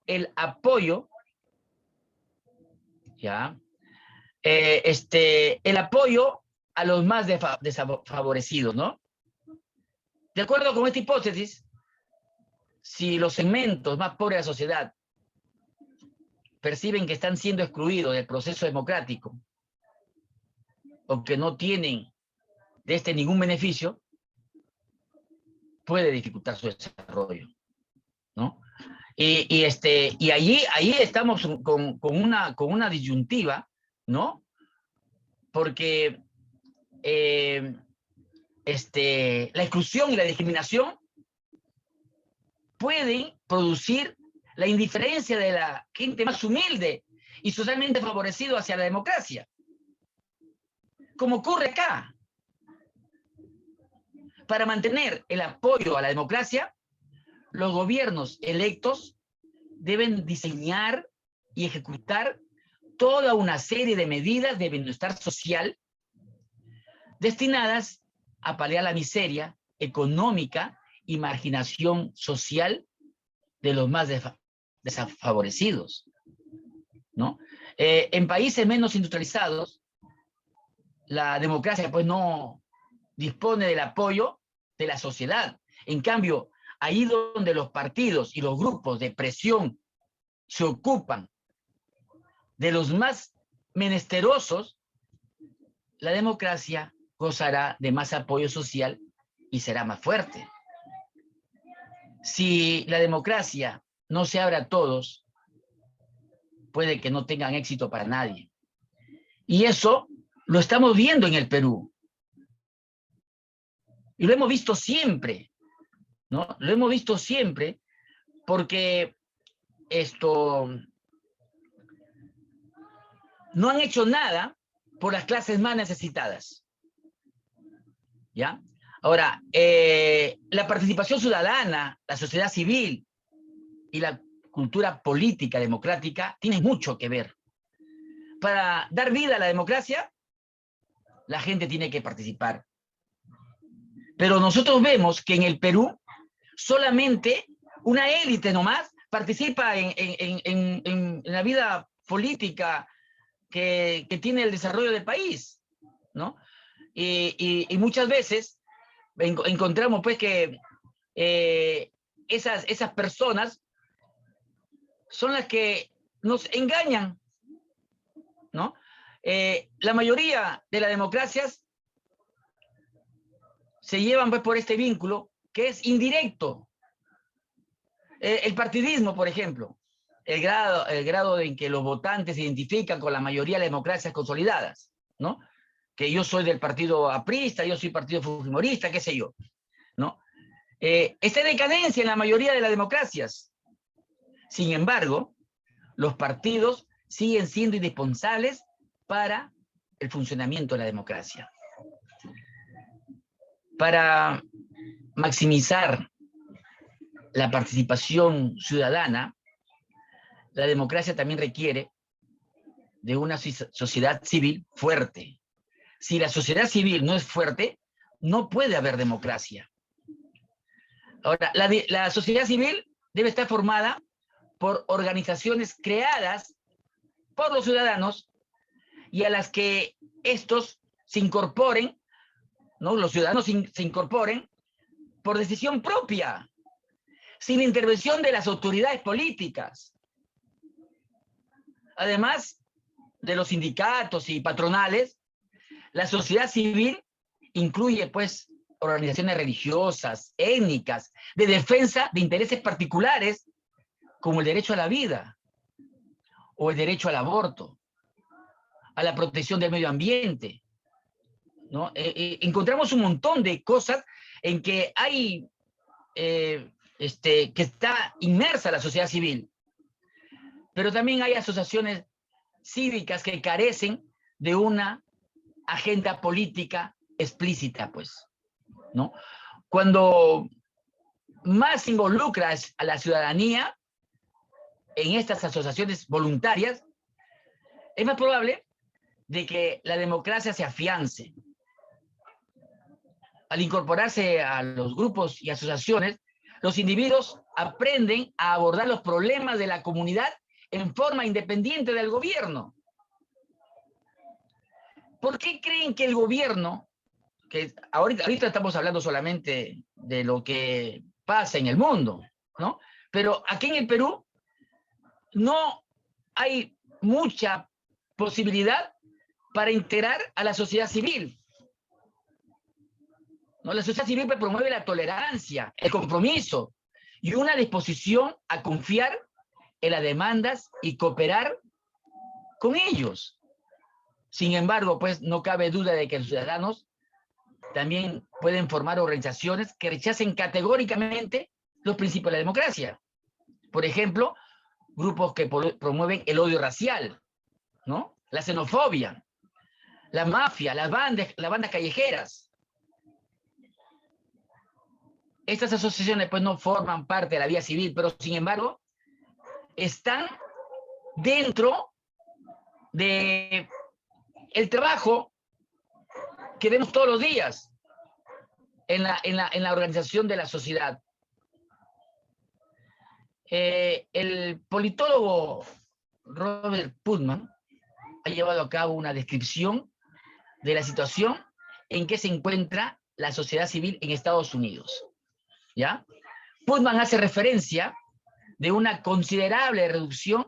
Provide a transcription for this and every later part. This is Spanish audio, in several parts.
el apoyo, ¿ya? El apoyo a los más desfavorecidos, ¿no? De acuerdo con esta hipótesis, si los segmentos más pobres de la sociedad perciben que están siendo excluidos del proceso democrático o que no tienen de ningún beneficio, puede dificultar su desarrollo, ¿no? Y ahí estamos con una disyuntiva, ¿no? Porque la exclusión y la discriminación pueden producir la indiferencia de la gente más humilde y socialmente favorecido hacia la democracia, como ocurre acá. Para mantener el apoyo a la democracia, los gobiernos electos deben diseñar y ejecutar toda una serie de medidas de bienestar social destinadas a paliar la miseria económica y marginación social de los más desfavorecidos, ¿no? En países menos industrializados, la democracia pues no dispone del apoyo de la sociedad. En cambio, ahí donde los partidos y los grupos de presión se ocupan de los más menesterosos, la democracia gozará de más apoyo social y será más fuerte. Si la democracia no se abre a todos, puede que no tengan éxito para nadie. Y eso lo estamos viendo en el Perú. Y lo hemos visto siempre, ¿no? Lo hemos visto siempre porque no han hecho nada por las clases más necesitadas, ¿ya? Ahora, la participación ciudadana, la sociedad civil y la cultura política democrática tienen mucho que ver. Para dar vida a la democracia, la gente tiene que participar. Pero nosotros vemos que en el Perú solamente una élite nomás participa en la vida política que tiene el desarrollo del país, ¿no? Y muchas veces encontramos pues que esas personas son las que nos engañan, ¿no? La mayoría de las democracias se llevan pues por este vínculo que es indirecto. El partidismo, por ejemplo, el grado en que los votantes se identifican con la mayoría de las democracias consolidadas, ¿no? Que yo soy del partido aprista, yo soy partido fujimorista, qué sé yo, ¿no? Está en decadencia en la mayoría de las democracias. Sin embargo, los partidos siguen siendo indispensables para el funcionamiento de la democracia. Para maximizar la participación ciudadana, la democracia también requiere de una sociedad civil fuerte. Si la sociedad civil no es fuerte, no puede haber democracia. Ahora, la sociedad civil debe estar formada por organizaciones creadas por los ciudadanos y a las que estos se incorporen, ¿no? Los ciudadanos se incorporen por decisión propia, sin intervención de las autoridades políticas. Además de los sindicatos y patronales, la sociedad civil incluye, pues, organizaciones religiosas, étnicas, de defensa de intereses particulares, como el derecho a la vida, o el derecho al aborto, a la protección del medio ambiente, ¿no? Encontramos un montón de cosas en que hay, que está inmersa la sociedad civil, pero también hay asociaciones cívicas que carecen de una agenda política explícita, pues, ¿no? Cuando más involucras a la ciudadanía en estas asociaciones voluntarias, es más probable de que la democracia se afiance. Al incorporarse a los grupos y asociaciones, los individuos aprenden a abordar los problemas de la comunidad en forma independiente del gobierno. ¿Por qué creen que el gobierno, que ahorita estamos hablando solamente de lo que pasa en el mundo, ¿no? Pero aquí en el Perú no hay mucha posibilidad para integrar a la sociedad civil, ¿no? La sociedad civil promueve la tolerancia, el compromiso y una disposición a confiar en las demandas y cooperar con ellos. Sin embargo, pues no cabe duda de que los ciudadanos también pueden formar organizaciones que rechacen categóricamente los principios de la democracia. Por ejemplo, grupos que promueven el odio racial, ¿no? La xenofobia, la mafia, las bandas callejeras. Estas asociaciones pues no forman parte de la vida civil, pero sin embargo están dentro de el trabajo que vemos todos los días en la organización de la sociedad. El politólogo Robert Putnam ha llevado a cabo una descripción de la situación en que se encuentra la sociedad civil en Estados Unidos, ¿ya? Putnam hace referencia de una considerable reducción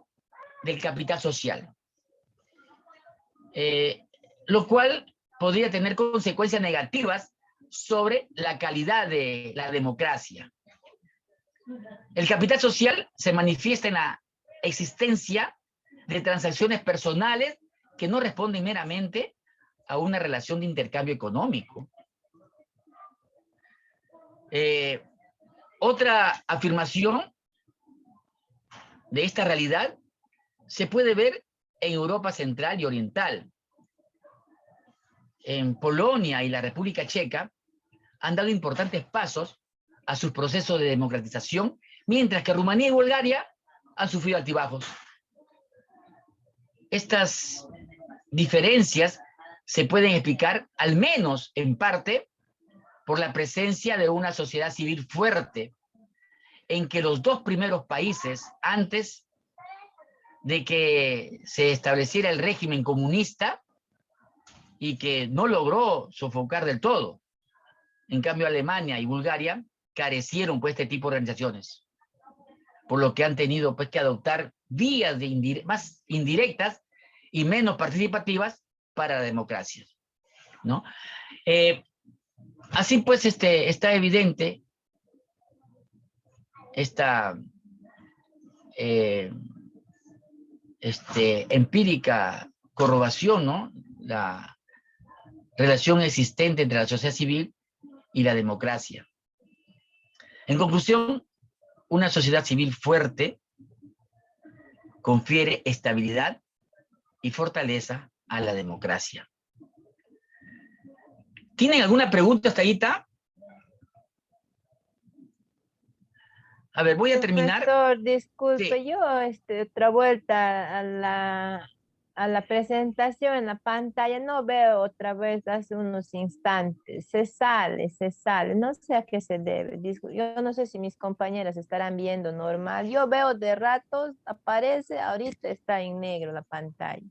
del capital social, lo cual podría tener consecuencias negativas sobre la calidad de la democracia. El capital social se manifiesta en la existencia de transacciones personales que no responden meramente a una relación de intercambio económico. Otra afirmación de esta realidad se puede ver en Europa Central y Oriental. En Polonia y la República Checa han dado importantes pasos a sus procesos de democratización, mientras que Rumanía y Bulgaria han sufrido altibajos. Estas diferencias se pueden explicar, al menos en parte, por la presencia de una sociedad civil fuerte, en que los dos primeros países, antes de que se estableciera el régimen comunista, y que no logró sofocar del todo. En cambio, Alemania y Bulgaria carecieron pues este tipo de organizaciones, por lo que han tenido pues que adoptar vías más indirectas y menos participativas para la democracia, ¿no? Así pues está evidente esta empírica corroboración, ¿no? La relación existente entre la sociedad civil y la democracia. En conclusión, una sociedad civil fuerte confiere estabilidad y fortaleza a la democracia. ¿Tienen alguna pregunta hasta ahorita? A ver, voy a terminar. Profesor, disculpe, Sí. yo otra vuelta a la presentación en la pantalla, no veo otra vez hace unos instantes. Se sale, no sé a qué se debe. Yo no sé si mis compañeras estarán viendo normal. Yo veo de ratos, aparece, ahorita está en negro la pantalla.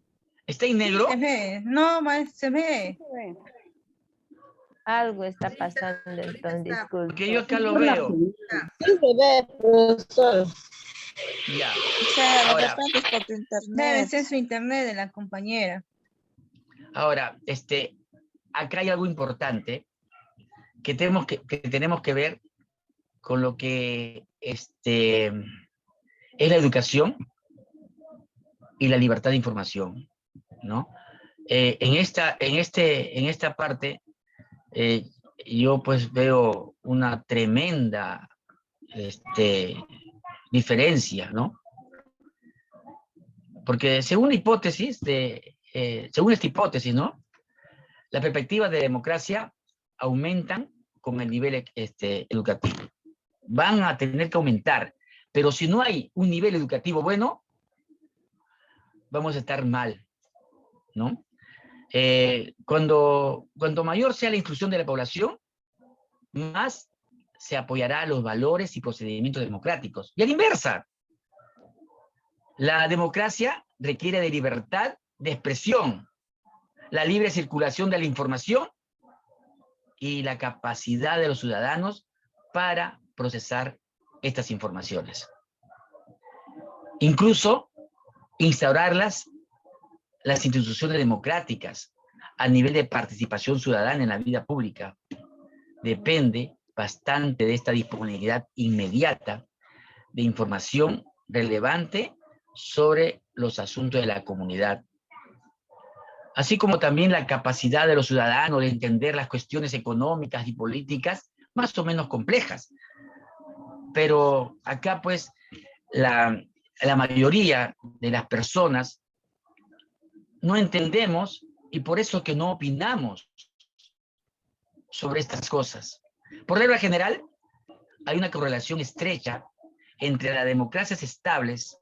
¿Está en negro? Se ve, no, se ve. Algo está pasando, entonces disculpe. Porque yo acá lo veo. Sí se ve, profesor. Ya. O sea, de Ahora, repente es por tu Debe internet. ser su internet de la compañera. ahora, acá hay algo importante que tenemos que ver con lo que es la educación y la libertad de información, ¿no? En esta parte, yo pues veo una tremenda diferencia, ¿no? Porque según esta hipótesis, ¿no? Las perspectivas de democracia aumentan con el nivel educativo. Van a tener que aumentar, pero si no hay un nivel educativo bueno, vamos a estar mal, ¿no? Cuando mayor sea la inclusión de la población, más se apoyará a los valores y procedimientos democráticos. Y a la inversa, la democracia requiere de libertad de expresión, la libre circulación de la información y la capacidad de los ciudadanos para procesar estas informaciones. Incluso instaurarlas, las instituciones democráticas, a nivel de participación ciudadana en la vida pública, depende bastante de esta disponibilidad inmediata de información relevante sobre los asuntos de la comunidad, así como también la capacidad de los ciudadanos de entender las cuestiones económicas y políticas más o menos complejas. Pero acá pues la mayoría de las personas no entendemos y por eso que no opinamos sobre estas cosas. Por regla general, hay una correlación estrecha entre las democracias estables,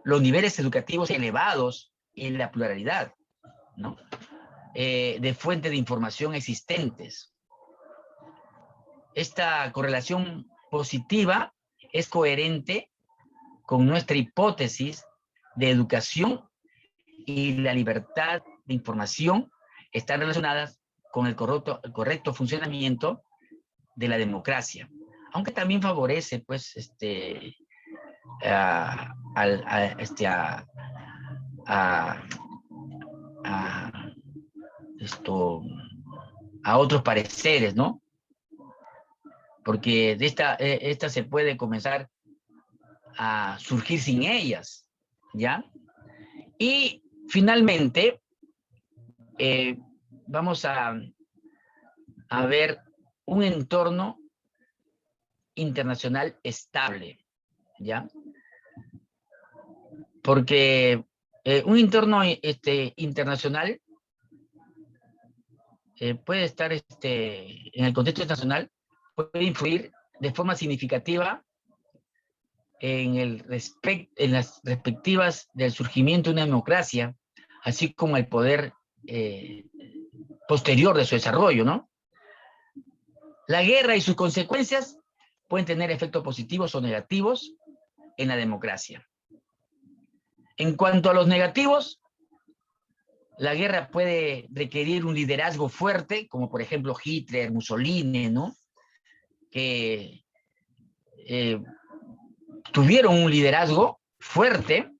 los niveles educativos elevados y la pluralidad, ¿no? De fuentes de información existentes. Esta correlación positiva es coherente con nuestra hipótesis de educación y la libertad de información están relacionadas con el correcto funcionamiento de la democracia, aunque también favorece pues a otros pareceres, ¿no? Porque de esta se puede comenzar a surgir sin ellas, ¿ya? Y finalmente, vamos a ver un entorno internacional estable, ¿ya? Porque un entorno internacional puede estar en el contexto internacional, puede influir de forma significativa en las perspectivas del surgimiento de una democracia, así como el poder posterior de su desarrollo, ¿no? La guerra y sus consecuencias pueden tener efectos positivos o negativos en la democracia. En cuanto a los negativos, la guerra puede requerir un liderazgo fuerte, como por ejemplo Hitler, Mussolini, ¿no? Que tuvieron un liderazgo fuerte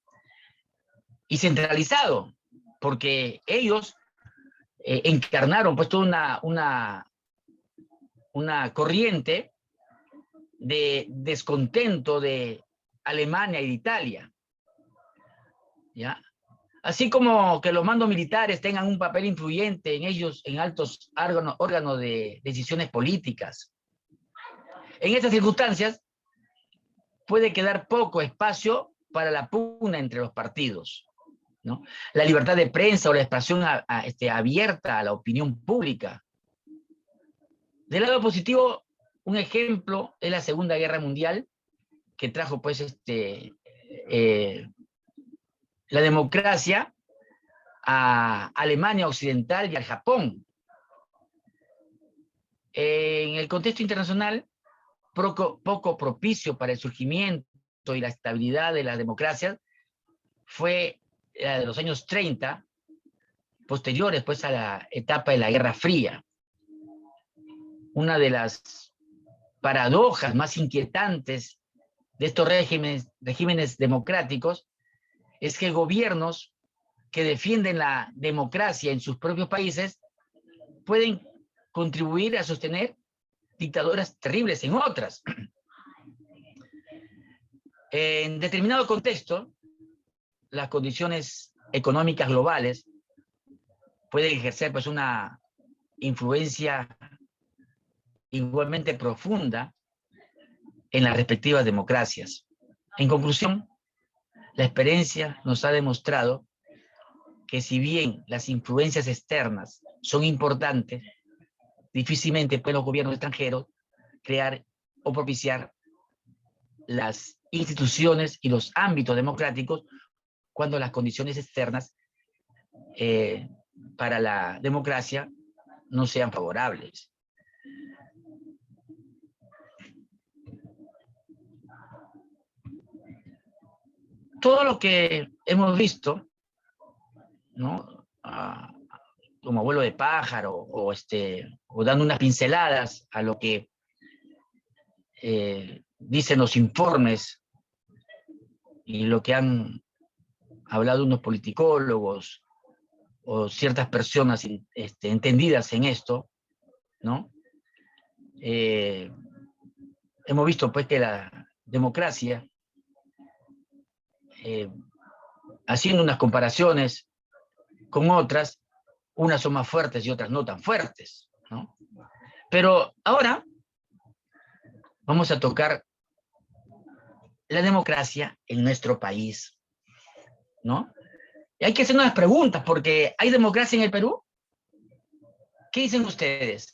y centralizado, porque ellos encarnaron pues toda una corriente de descontento de Alemania y de Italia, ¿ya? Así como que los mandos militares tengan un papel influyente en ellos, en altos órganos de decisiones políticas. En estas circunstancias, puede quedar poco espacio para la pugna entre los partidos, ¿no? La libertad de prensa o la expresión abierta a la opinión pública. Del lado positivo, un ejemplo es la Segunda Guerra Mundial, que trajo pues la democracia a Alemania Occidental y al Japón. En el contexto internacional, poco propicio para el surgimiento y la estabilidad de las democracias fue la de los años 30, posteriores pues a la etapa de la Guerra Fría. Una de las paradojas más inquietantes de estos regímenes democráticos es que gobiernos que defienden la democracia en sus propios países pueden contribuir a sostener dictaduras terribles en otras. En determinado contexto, las condiciones económicas globales pueden ejercer pues una influencia igualmente profunda en las respectivas democracias. En conclusión, la experiencia nos ha demostrado que si bien las influencias externas son importantes, difícilmente pueden los gobiernos extranjeros crear o propiciar las instituciones y los ámbitos democráticos cuando las condiciones externas para la democracia no sean favorables. todo lo que hemos visto, ¿no? Como vuelo de pájaro, o dando unas pinceladas a lo que dicen los informes y lo que han hablado unos politicólogos o ciertas personas entendidas en esto, ¿no? Hemos visto pues que la democracia, haciendo unas comparaciones con otras, unas son más fuertes y otras no tan fuertes, ¿no? Pero ahora vamos a tocar la democracia en nuestro país, ¿no? Y hay que hacer unas preguntas, porque ¿hay democracia en el Perú? ¿Qué dicen ustedes?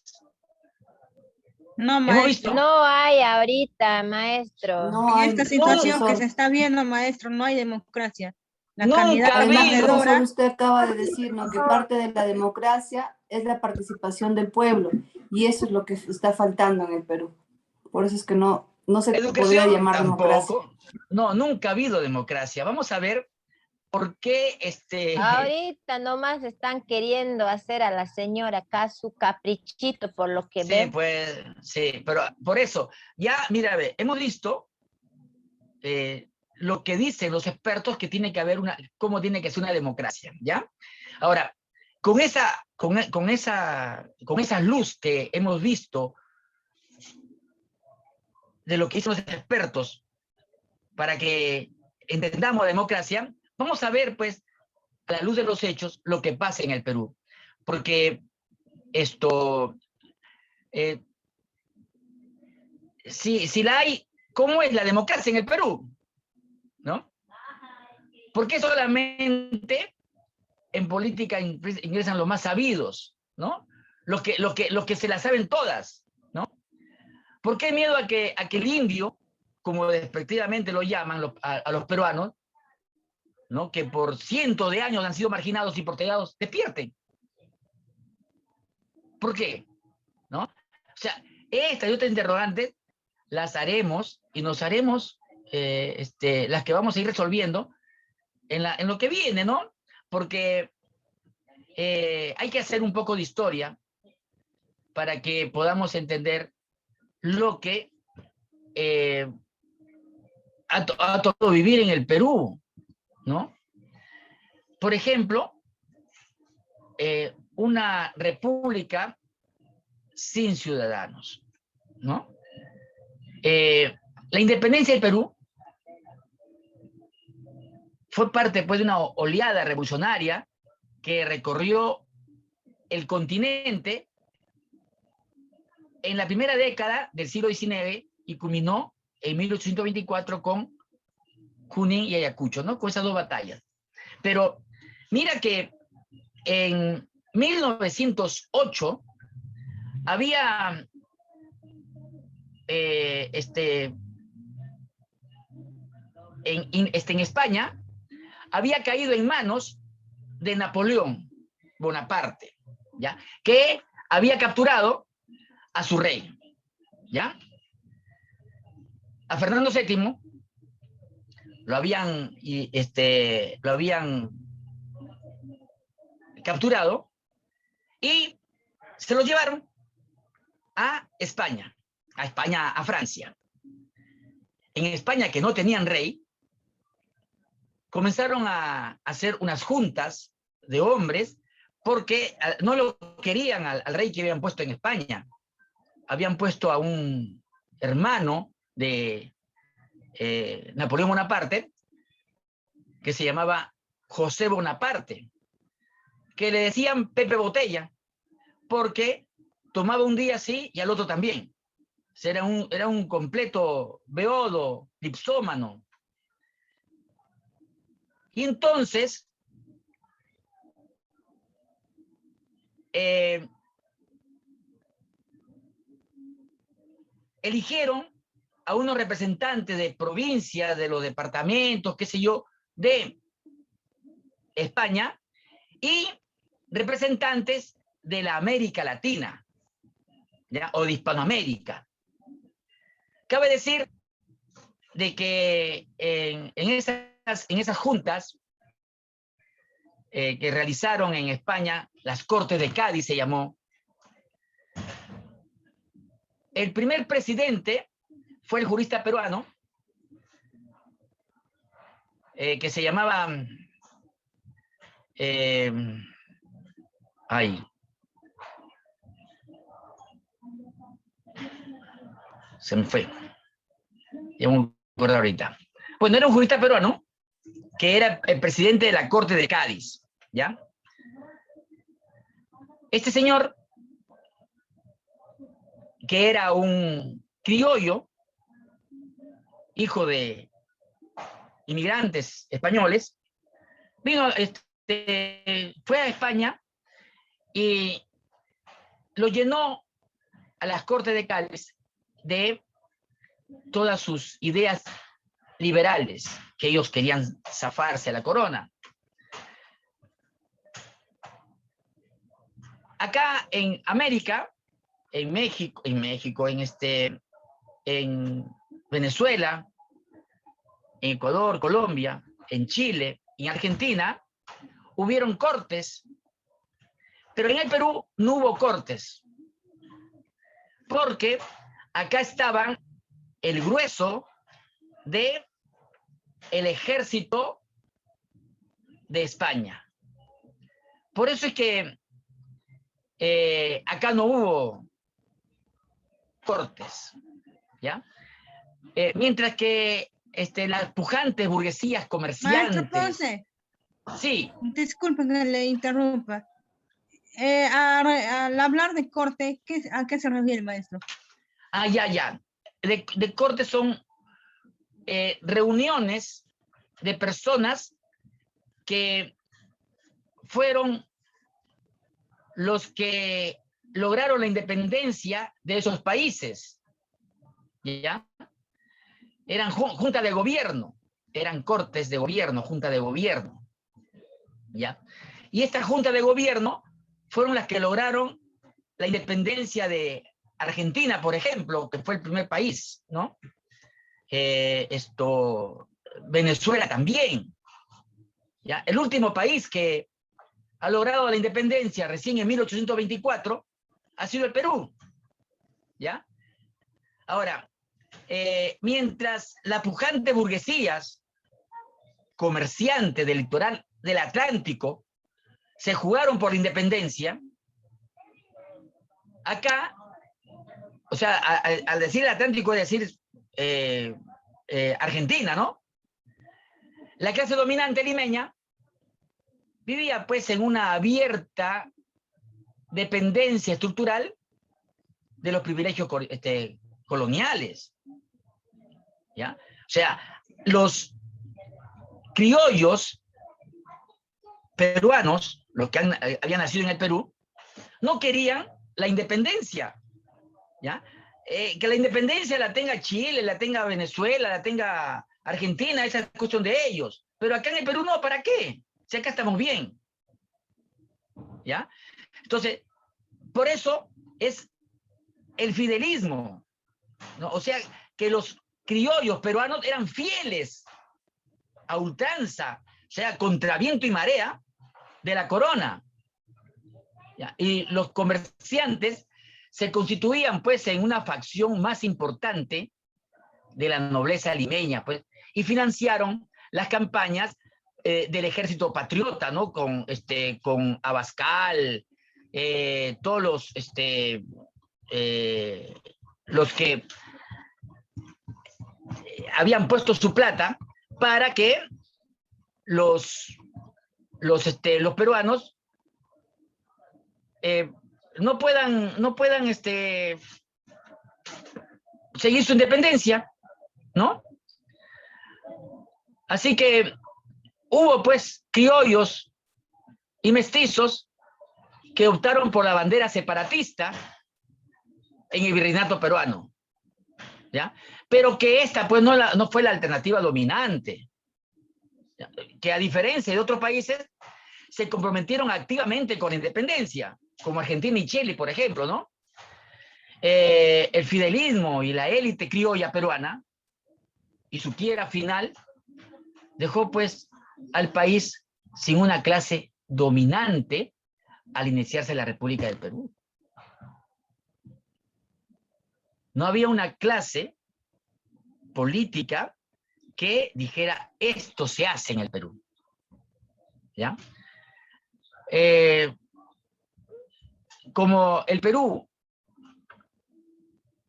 No, Hemos maestro. visto. No hay ahorita, maestro. No En hay, esta situación que profesor. se está viendo, maestro, no hay democracia. La Nunca candidata ha Además, habido. profesor, usted acaba de decirnos que parte de la democracia es la participación del pueblo, y eso es lo que está faltando en el Perú. Por eso es que no se podría Educación llamar democracia. tampoco. No, nunca ha habido democracia. Vamos a ver por qué Ahorita nomás están queriendo hacer a la señora acá su caprichito por lo que sí, veo. pues, sí, pero por eso, ya, mira, ve, hemos visto lo que dicen los expertos que tiene que haber cómo tiene que ser una democracia, ¿ya? Ahora, con esa luz que hemos visto de lo que dicen los expertos para que entendamos la democracia, vamos a ver, pues, a la luz de los hechos, lo que pasa en el Perú. Porque si la hay, ¿cómo es la democracia en el Perú? ¿No? ¿Por qué solamente en política ingresan los más sabidos, ¿no? Los que se la saben todas, ¿no? ¿Por qué miedo a que el indio, como despectivamente lo llaman a los peruanos, ¿no? Que por cientos de años han sido marginados y porteados, despierten? ¿Por qué? ¿No? O sea, estas y otras interrogantes las haremos y nos haremos las que vamos a ir resolviendo en lo que viene, ¿no? Porque hay que hacer un poco de historia para que podamos entender lo que ha tocado vivir en el Perú, ¿no? Por ejemplo, una república sin ciudadanos, ¿no? La independencia del Perú fue parte, pues, de una oleada revolucionaria que recorrió el continente en la primera década del siglo XIX y culminó en 1824 con Junín y Ayacucho, ¿no? Con esas dos batallas. Pero mira que en 1908 había en España había caído en manos de Napoleón Bonaparte, ¿ya? Que había capturado a su rey, ¿ya? A Fernando VII lo habían capturado y se lo llevaron a España, a Francia. En España, que no tenían rey, comenzaron a hacer unas juntas de hombres porque no lo querían al rey que habían puesto en España. Habían puesto a un hermano de Napoleón Bonaparte, que se llamaba José Bonaparte, que le decían Pepe Botella, porque tomaba un día sí y al otro también. Era un completo beodo, dipsómano. Y entonces, eligieron a unos representantes de provincias, de los departamentos, qué sé yo, de España, y representantes de la América Latina, ¿ya? O de Hispanoamérica. Cabe decir de que en esa esas juntas que realizaron en España, las Cortes de Cádiz se llamó, el primer presidente fue el jurista peruano, que se llamaba... se me fue. Ya me acuerdo ahorita. Bueno, era un jurista peruano que era el presidente de la Corte de Cádiz, ¿ya? Este señor, que era un criollo, hijo de inmigrantes españoles, vino, fue a España y lo llenó a las Cortes de Cádiz de todas sus ideas liberales, que ellos querían zafarse a la corona. Acá en América, en México, en Venezuela, en Ecuador, Colombia, en Chile, en Argentina, hubieron cortes, pero en el Perú no hubo cortes, porque acá estaban el grueso de el ejército de España. Por eso es que acá no hubo cortes, ¿ya? Mientras que las pujantes burguesías comerciantes... Maestro Ponce, Sí, disculpe que le interrumpa. Al hablar de corte, ¿a qué se refiere, maestro? ya. De corte son reuniones de personas que fueron los que lograron la independencia de esos países, ¿ya? Eran junta de gobierno, eran cortes de gobierno, junta de gobierno, ¿ya? Y esta junta de gobierno fueron las que lograron la independencia de Argentina, por ejemplo, que fue el primer país, ¿no? Venezuela también, ¿ya? El último país que ha logrado la independencia recién en 1824 ha sido el Perú, ¿ya? Ahora, mientras las pujantes burguesías comerciantes del litoral del Atlántico se jugaron por la independencia, acá, o sea, al decir el Atlántico es decir Argentina, ¿no? La clase dominante limeña vivía pues en una abierta dependencia estructural de los privilegios coloniales, ¿ya? O sea, los criollos peruanos, los que habían nacido en el Perú, no querían la independencia, ¿ya? Que la independencia la tenga Chile, la tenga Venezuela, la tenga Argentina, esa es cuestión de ellos. Pero acá en el Perú no, ¿para qué? Si acá estamos bien, ¿ya? Entonces, por eso es el fidelismo, ¿no? O sea, que los criollos peruanos eran fieles a ultranza, o sea, contra viento y marea de la corona, ¿ya? Y los comerciantes se constituían pues en una facción más importante de la nobleza limeña, pues, y financiaron las campañas del ejército patriota, ¿no? Con Abascal, todos los que habían puesto su plata para que los peruanos no puedan seguir su independencia, ¿no? Así que hubo pues criollos y mestizos que optaron por la bandera separatista en el virreinato peruano, ¿ya? Pero que esta pues no fue la alternativa dominante, ¿ya? Que a diferencia de otros países se comprometieron activamente con la independencia, como Argentina y Chile, por ejemplo, ¿no? El fidelismo y la élite criolla peruana y su quiebra final dejó pues al país sin una clase dominante al iniciarse la República del Perú. No había una clase política que dijera esto se hace en el Perú. ¿Ya? Como el Perú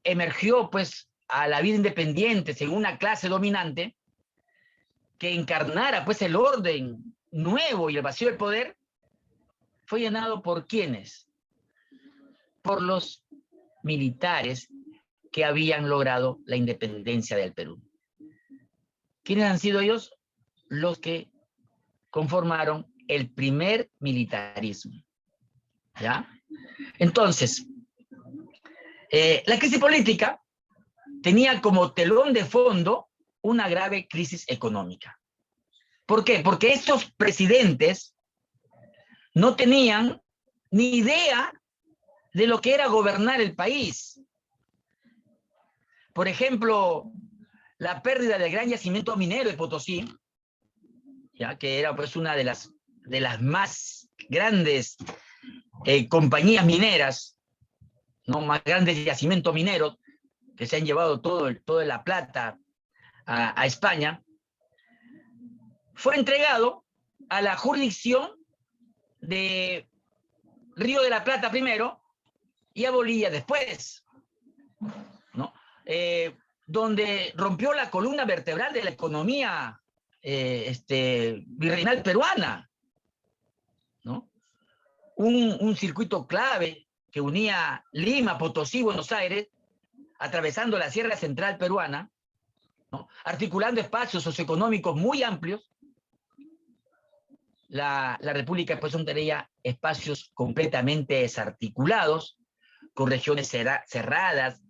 emergió pues a la vida independiente según una clase dominante que encarnara pues el orden nuevo y el vacío del poder, fue llenado por ¿quiénes? Por los militares que habían logrado la independencia del Perú. ¿Quiénes han sido ellos? Los que conformaron el primer militarismo. ¿Ya? Entonces, la crisis política tenía como telón de fondo una grave crisis económica. ¿Por qué? Porque estos presidentes no tenían ni idea de lo que era gobernar el país. Por ejemplo, la pérdida del gran yacimiento minero de Potosí, ya que era pues una de las más grandes compañías mineras, ¿no? Más grandes yacimientos mineros que se han llevado toda la plata a España, fue entregado a la jurisdicción de Río de la Plata primero y a Bolivia después, ¿no? Donde rompió la columna vertebral de la economía virreinal peruana, ¿no? Un circuito clave que unía Lima, Potosí, Buenos Aires, atravesando la Sierra Central peruana, ¿no? Articulando espacios socioeconómicos muy amplios. La República pues tenía espacios completamente desarticulados, con regiones cerradas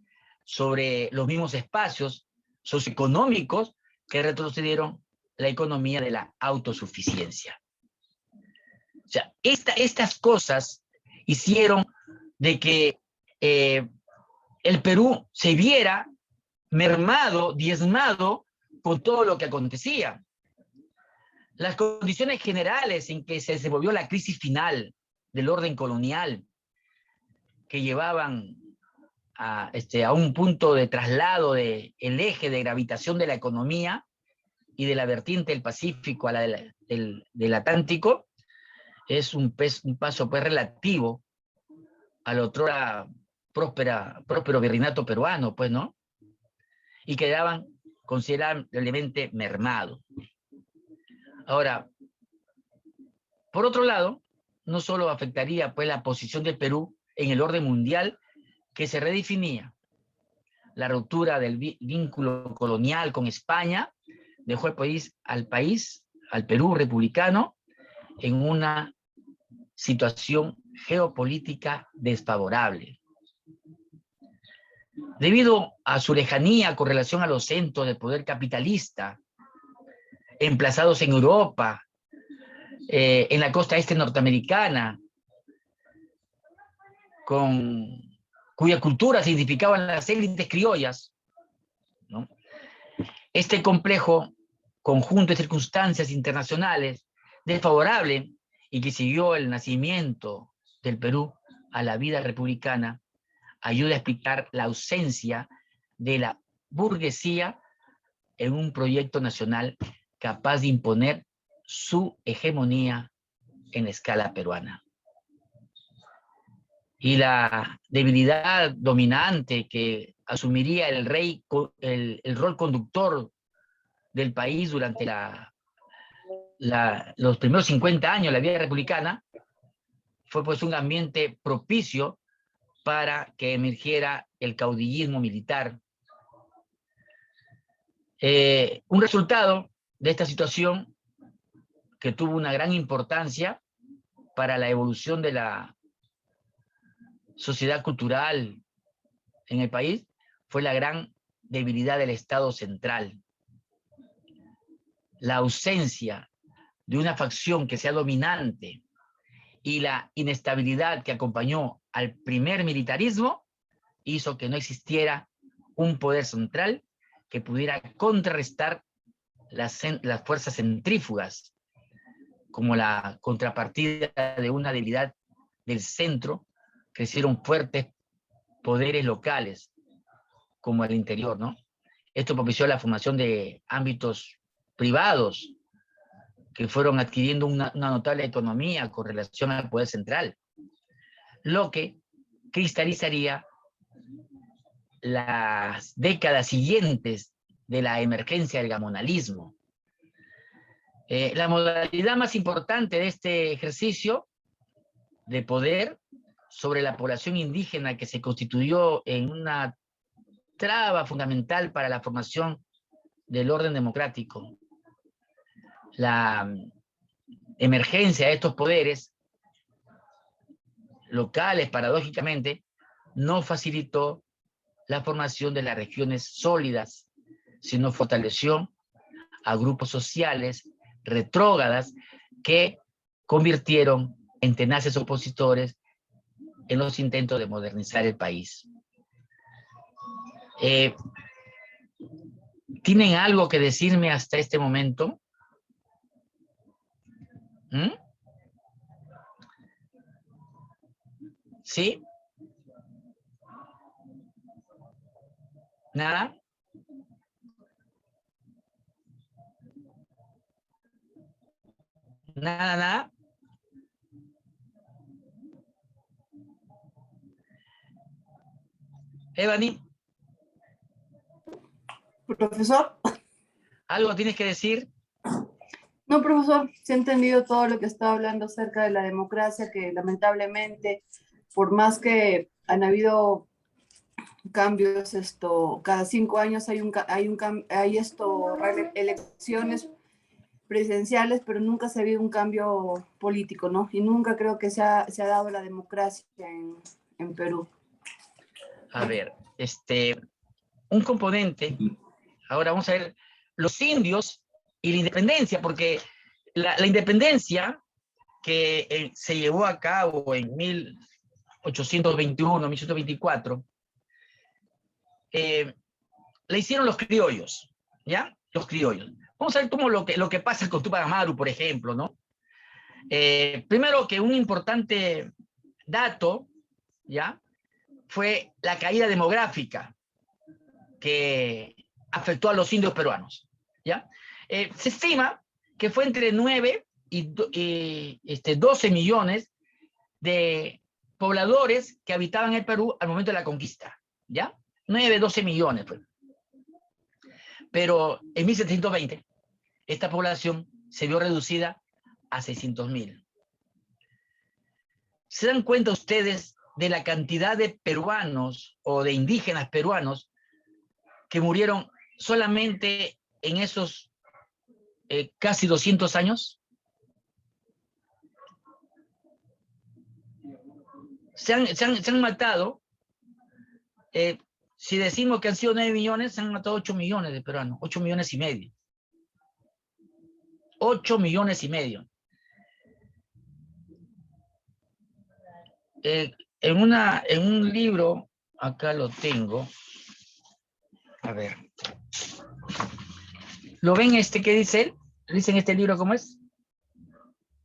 sobre los mismos espacios socioeconómicos que retrocedieron la economía de la autosuficiencia. O sea, estas cosas hicieron de que el Perú se viera mermado, diezmado con todo lo que acontecía. Las condiciones generales en que se desenvolvió la crisis final del orden colonial, que llevaban a un punto de traslado del eje de gravitación de la economía y de la vertiente del Pacífico a la del Atlántico, es un paso pues relativo al otrora próspero virreinato peruano, pues, ¿no? Y quedaban considerablemente mermados. Ahora, por otro lado, no solo afectaría pues la posición del Perú en el orden mundial, que se redefinía. La ruptura del vínculo colonial con España dejó al Perú republicano, en una situación geopolítica desfavorable. Debido a su lejanía con relación a los centros del poder capitalista, emplazados en Europa, en la costa este norteamericana, cuya cultura significaban las élites criollas, ¿no? Este complejo conjunto de circunstancias internacionales desfavorable y que siguió el nacimiento del Perú a la vida republicana, ayuda a explicar la ausencia de la burguesía en un proyecto nacional capaz de imponer su hegemonía en escala peruana. Y la debilidad dominante que asumiría el rey, el rol conductor del país durante los primeros 50 años de la vida republicana, fue pues un ambiente propicio para que emergiera el caudillismo militar. Un resultado de esta situación que tuvo una gran importancia para la evolución de la sociedad cultural en el país fue la gran debilidad del Estado central. La ausencia de una facción que sea dominante y la inestabilidad que acompañó al primer militarismo hizo que no existiera un poder central que pudiera contrarrestar las fuerzas centrífugas como la contrapartida de una debilidad del centro, crecieron fuertes poderes locales como el interior, ¿no? Esto propició la formación de ámbitos privados que fueron adquiriendo una notable autonomía con relación al poder central, lo que cristalizaría las décadas siguientes de la emergencia del gamonalismo. La modalidad más importante de este ejercicio de poder sobre la población indígena, que se constituyó en una traba fundamental para la formación del orden democrático. La emergencia de estos poderes locales, paradójicamente, no facilitó la formación de las regiones sólidas, sino fortaleció a grupos sociales retrógradas que convirtieron en tenaces opositores en los intentos de modernizar el país. ¿Tienen algo que decirme hasta este momento? ¿Sí? ¿Nada? ¿Nada, nada? Evany, Profesor. ¿algo tienes que decir? No, profesor, se ha entendido todo lo que estaba hablando acerca de la democracia, que lamentablemente, por más que han habido cambios, cada 5 años hay elecciones presidenciales, pero nunca se ha habido un cambio político, ¿no? Y nunca creo que se ha dado la democracia en Perú. A ver, un componente, ahora vamos a ver los indios y la independencia, porque la independencia que se llevó a cabo en 1821, 1824, la hicieron los criollos, ¿ya? Los criollos. Vamos a ver cómo lo que pasa con Tupac Amaru, por ejemplo, ¿no? Primero que un importante dato, ¿ya? Fue la caída demográfica que afectó a los indios peruanos, ¿ya? Se estima que fue entre 9 y 12 millones de pobladores que habitaban el Perú al momento de la conquista, ¿ya? 9, 12 millones, pues. Pero en 1720, esta población se vio reducida a 600.000. ¿Se dan cuenta ustedes de la cantidad de peruanos o de indígenas peruanos que murieron solamente en esos casi 200 años? Se han matado, si decimos que han sido 9 millones, se han matado 8 millones de peruanos, 8 millones y medio. 8 millones y medio. En un libro, acá lo tengo, a ver, ¿lo ven qué dice él? ¿Dice en este libro cómo es?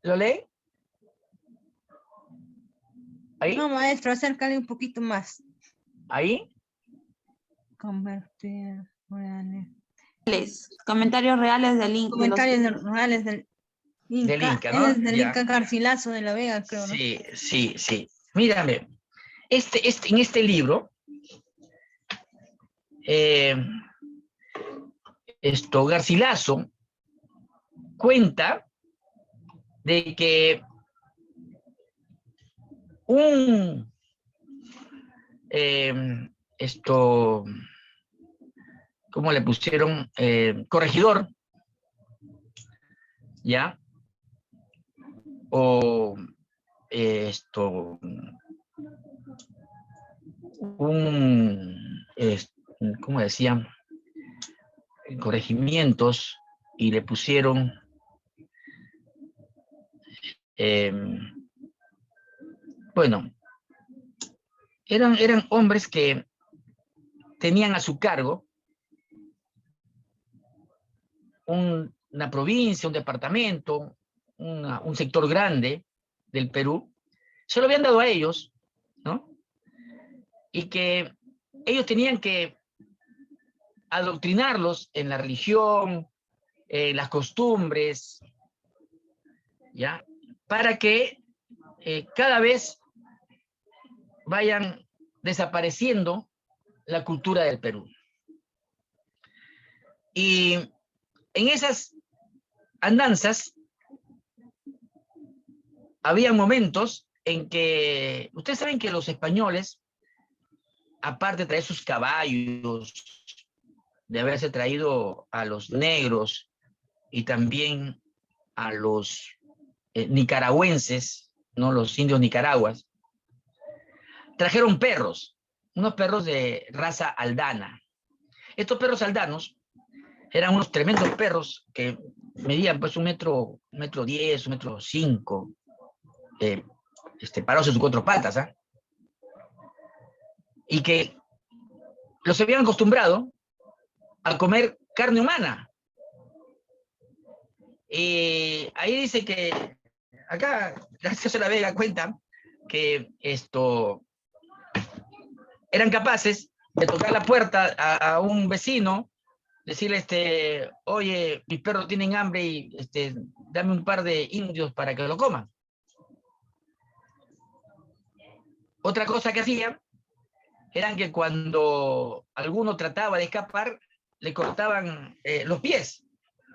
¿Lo lee? ¿Ahí? No, maestro, acércale un poquito más. ¿Ahí? Convertir. Comentarios reales del Inca. Comentarios reales del Inca. Del Inca, ¿no? Es del Ya. Inca Garcilaso de la Vega, creo, ¿no? Sí, sí, sí. Mírame, en este libro, Garcilaso cuenta de que un ¿cómo le pusieron? Corregidor, ¿ya? O ¿cómo decían? Corregimientos, y le pusieron bueno, eran hombres que tenían a su cargo una provincia, un departamento, un sector grande del Perú, se lo habían dado a ellos, ¿no? Y que ellos tenían que adoctrinarlos en la religión, en las costumbres, ¿ya? Para que cada vez vayan desapareciendo la cultura del Perú. Y en esas andanzas había momentos en que, ustedes saben que los españoles, aparte de traer sus caballos, de haberse traído a los negros y también a los nicaragüenses, ¿no? Los indios nicaraguas, trajeron perros, unos perros de raza aldana. Estos perros aldanos eran unos tremendos perros que medían pues 1,10 metros, 1,5 metros, parados en sus 4 patas, ¿eh? Y que los habían acostumbrado a comer carne humana. Y ahí dice que, acá García la Vega cuenta que eran capaces de tocar la puerta a un vecino, decirle, oye, mis perros tienen hambre y dame un par de indios para que lo coman. Otra cosa que hacían eran que cuando alguno trataba de escapar, le cortaban los pies,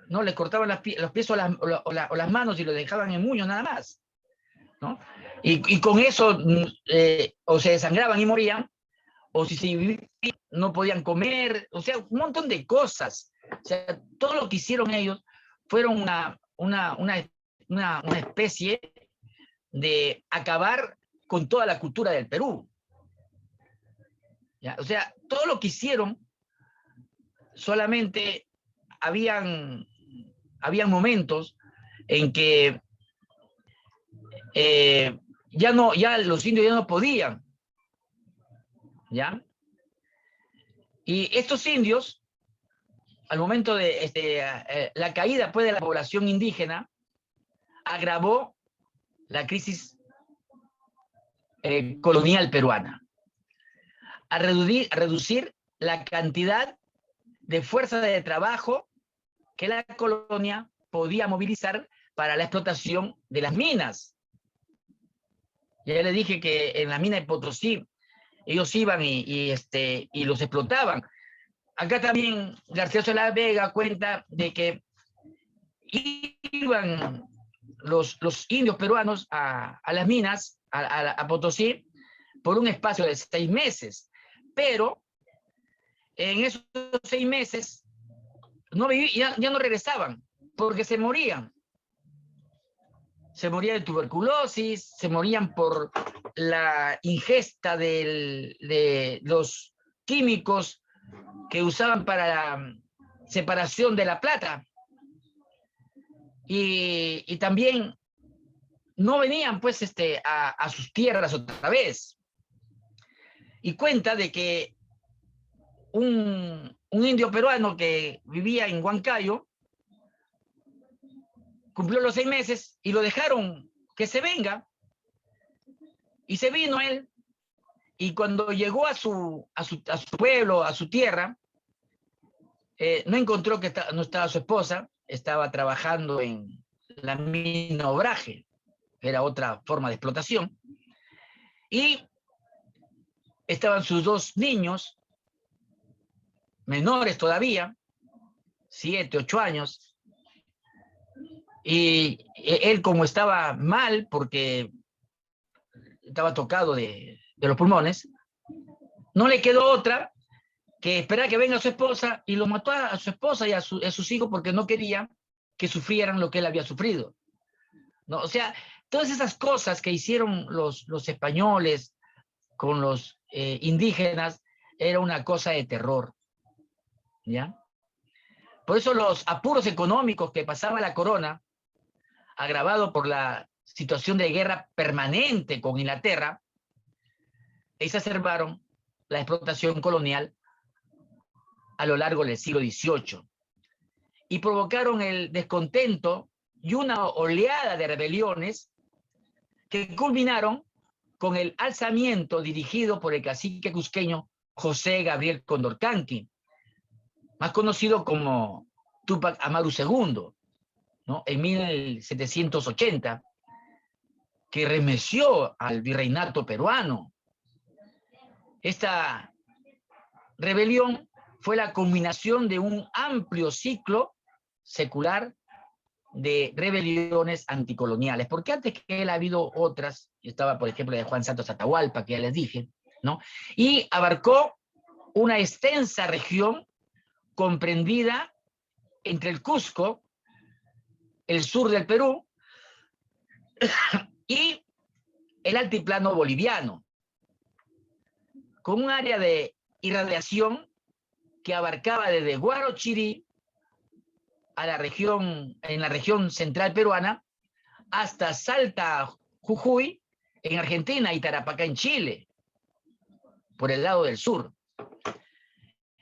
¿no? Le cortaban los pies o las manos y lo dejaban en muños nada más, ¿no? Y con eso o se desangraban y morían, o si se vivían, no podían comer, o sea, un montón de cosas. O sea, todo lo que hicieron ellos fueron una especie de acabar con toda la cultura del Perú. ¿Ya? O sea, todo lo que hicieron, solamente habían momentos en que ya los indios ya no podían, ¿ya? Y estos indios, al momento de la caída pues, de la población indígena, agravó la crisis colonial peruana, a reducir la cantidad de fuerza de trabajo que la colonia podía movilizar para la explotación de las minas. Ya les dije que en la mina de Potosí ellos iban y los explotaban. Acá también García Solá Vega cuenta de que iban los indios peruanos a las minas, a Potosí, por un espacio de 6 meses. Pero en esos 6 meses ya no regresaban, porque se morían. Se morían de tuberculosis, se morían por la ingesta de los químicos que usaban para la separación de la plata. Y también no venían pues a sus tierras otra vez. Y cuenta de que un indio peruano que vivía en Huancayo cumplió los 6 meses y lo dejaron que se venga. Y se vino él, y cuando llegó a su pueblo, a su tierra, no encontró que no estaba su esposa, estaba trabajando en la mina Obraje, era otra forma de explotación, y estaban sus 2 niños, menores todavía, 7, 8 años, y él como estaba mal porque estaba tocado de los pulmones, no le quedó otra que esperar que venga su esposa, y lo mató a su esposa y a sus hijos porque no quería que sufrieran lo que él había sufrido, ¿no? O sea, todas esas cosas que hicieron los españoles con los indígenas era una cosa de terror, ¿ya? Por eso los apuros económicos que pasaba la corona, agravado por la situación de guerra permanente con Inglaterra, exacerbaron la explotación colonial a lo largo del siglo XVIII. y provocaron el descontento y una oleada de rebeliones que culminaron con el alzamiento dirigido por el cacique cusqueño José Gabriel Condorcanqui, más conocido como Túpac Amaru II, ¿no? En 1780, que remeció al virreinato peruano. Esta rebelión fue la culminación de un amplio ciclo secular de rebeliones anticoloniales, porque antes que él ha habido otras, estaba por ejemplo la de Juan Santos Atahualpa, que ya les dije, ¿no? Y abarcó una extensa región comprendida entre el Cusco, el sur del Perú, y el altiplano boliviano, con un área de irradiación que abarcaba desde Huarochirí a la región, en la región central peruana, hasta Salta, Jujuy, en Argentina, y Tarapacá, en Chile, por el lado del sur.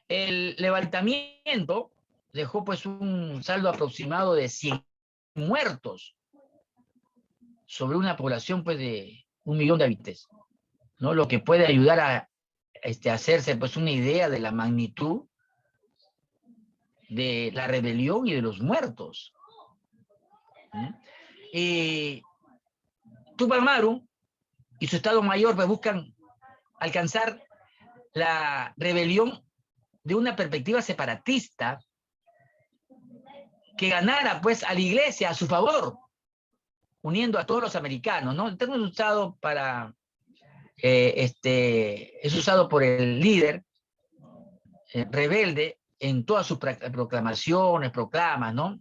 El levantamiento dejó pues un saldo aproximado de 100 muertos sobre una población pues de 1 millón de habitantes, ¿no? Lo que puede ayudar a hacerse pues una idea de la magnitud de la rebelión y de los muertos. Túpac Amaru y su Estado Mayor pues buscan alcanzar la rebelión de una perspectiva separatista que ganara pues a la iglesia a su favor, uniendo a todos los americanos, ¿no? El término usado para es usado por el líder rebelde en todas sus proclamaciones, proclamas, ¿no?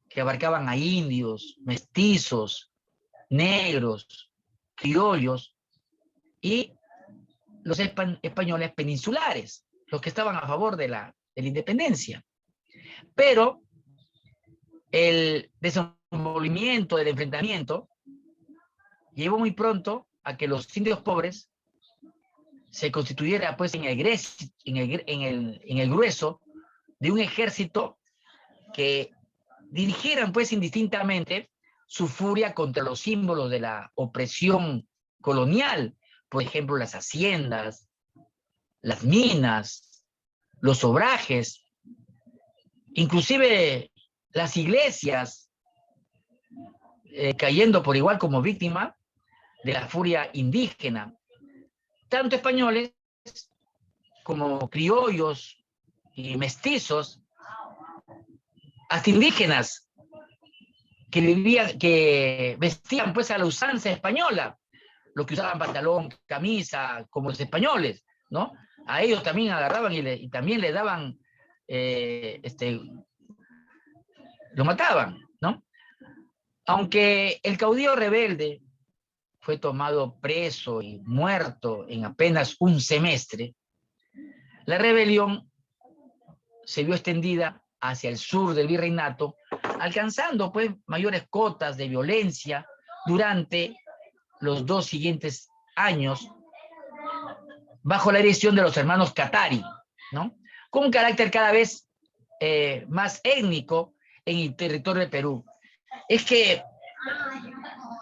Que abarcaban a indios, mestizos, negros, criollos y los españoles peninsulares, los que estaban a favor de la independencia. Pero el desenvolvimiento del enfrentamiento llevó muy pronto a que los indios pobres se constituyera pues en el grueso de un ejército que dirigieran pues indistintamente su furia contra los símbolos de la opresión colonial, por ejemplo las haciendas, las minas, los obrajes, inclusive las iglesias, cayendo por igual como víctima de la furia indígena. Tanto españoles como criollos y mestizos, hasta indígenas que vestían pues a la usanza española, los que usaban pantalón, camisa, como los españoles, ¿no? A ellos también agarraban y también le daban, lo mataban, ¿no? Aunque el caudillo rebelde fue tomado preso y muerto en apenas un semestre, la rebelión se vio extendida hacia el sur del virreinato, alcanzando pues mayores cotas de violencia durante los 2 siguientes años, bajo la dirección de los hermanos Katari, ¿no? Con un carácter cada vez más étnico en el territorio de Perú. Es que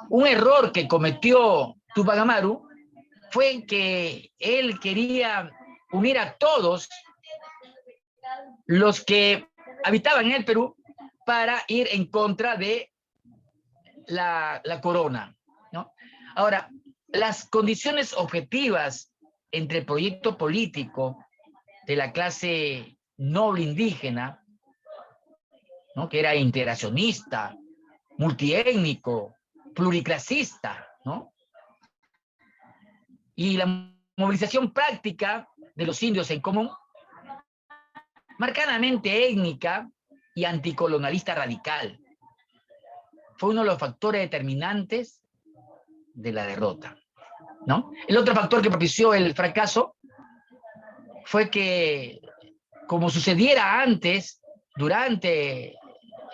un error que cometió Túpac Amaru fue que él quería unir a todos los que habitaban en el Perú para ir en contra de la corona, ¿no? Ahora, las condiciones objetivas entre el proyecto político de la clase noble indígena, ¿no? Que era integracionista, multiétnico, pluriclasista, ¿no? Y la movilización práctica de los indios en común, marcadamente étnica y anticolonialista radical, fue uno de los factores determinantes de la derrota, ¿no? El otro factor que propició el fracaso fue que, como sucediera antes, durante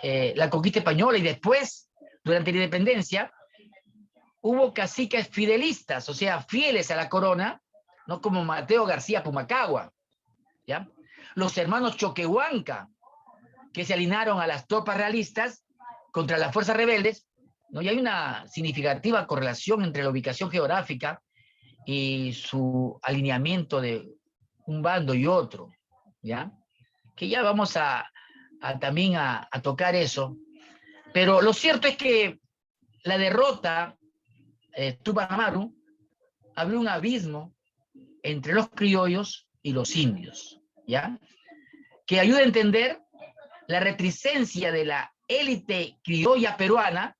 la conquista española y después, durante la independencia, hubo caciques fidelistas, o sea, fieles a la corona, ¿no? Como Mateo García Pumacagua, ¿ya? Los hermanos Choquehuanca, que se alinearon a las tropas realistas contra las fuerzas rebeldes, ¿no? Y hay una significativa correlación entre la ubicación geográfica y su alineamiento de un bando y otro, ¿ya? Que ya vamos también a tocar eso. Pero lo cierto es que la derrota Túpac Amaru abrió un abismo entre los criollos y los indios, ¿ya? Que ayuda a entender la reticencia de la élite criolla peruana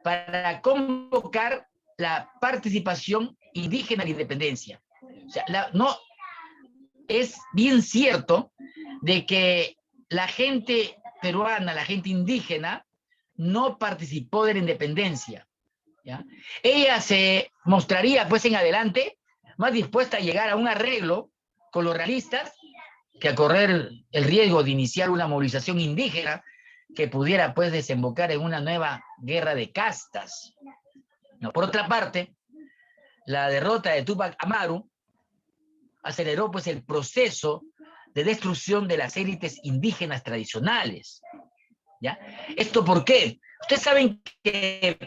para convocar la participación indígena en la independencia. O sea, no, es bien cierto de que la gente peruana, la gente indígena, no participó de la independencia, ¿ya? Ella se mostraría, pues, en adelante, más dispuesta a llegar a un arreglo con los realistas que a correr el riesgo de iniciar una movilización indígena que pudiera, pues, desembocar en una nueva guerra de castas. No, por otra parte, la derrota de Túpac Amaru aceleró, pues, el proceso de destrucción de las élites indígenas tradicionales, ¿ya? ¿Esto por qué? Ustedes saben que